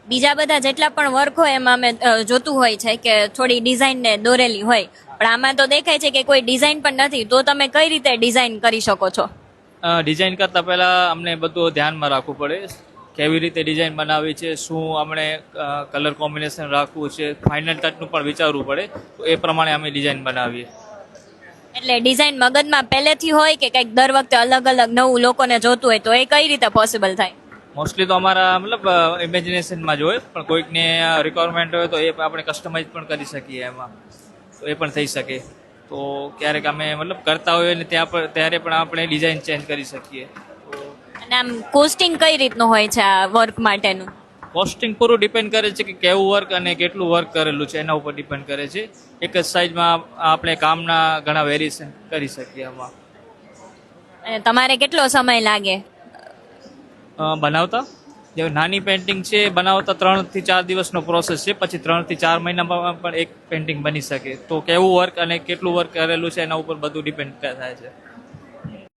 બીજા બધા જેટલા પણ વર્ક હોય એમાં અમે જોતું હોય છે કે થોડી ડિઝાઇન ને દોરેલી હોય, પણ આમાં તો દેખાય છે કે કોઈ ડિઝાઇન પણ નથી. તો તમે કઈ રીતે ડિઝાઇન કરી શકો છો? ડિઝાઇન કરતાં પહેલાં અમને બધું ધ્યાનમાં રાખવું પડે, કેવી રીતે ડિઝાઇન બનાવવી છે, શું આપણે કલર કોમ્બિનેશન રાખવું છે, ફાઇનલ ટચનું પણ વિચારવું પડે. તો એ પ્રમાણે અમે ડિઝાઇન બનાવીએ. એટલે ડિઝાઇન મગજમાં પહેલેથી હોય કે કંઈક દર વખતે અલગ અલગ નવું લોકોને જોતું હોય, તો એ કઈ રીતે પોસિબલ થાય? મોસ્ટલી તો અમારા મતલબ ઇમેજિનેશનમાં જ હોય, પણ કોઈકને રિક્વાયરમેન્ટ હોય તો એ આપણે કસ્ટમાઇઝ પણ કરી શકીએ એમાં, તો એ પણ થઈ શકે. તો ક્યારેક અમે મતલબ કરતા હોઈએ ને ત્યારે પણ આપણે ડિઝાઇન ચેન્જ કરી શકીએ. અને આમ કોસ્ટિંગ કઈ રીતનું હોય છે આ વર્ક માટેનું? કોસ્ટિંગ પૂરું ડિપેન્ડ કરે છે કે કેવું વર્ક અને કેટલું વર્ક કરેલું છે એના ઉપર ડિપેન્ડ કરે છે. એક જ સાઇઝમાં આપણે કામના ઘણા વેરિએશન કરી શકીએ એમાં. અને તમારે કેટલો સમય લાગે? બનાવતા જે નાની પેઇન્ટિંગ છે એ બનાવતા 3 થી 4 દિવસનો પ્રોસેસ છે. પછી 3 થી 4 મહિનામાં પણ એક પેઇન્ટિંગ બની શકે. તો કેવું વર્ક અને કેટલું વર્ક કરેલું છે એના ઉપર બધું ડિપેન્ડ થાય છે.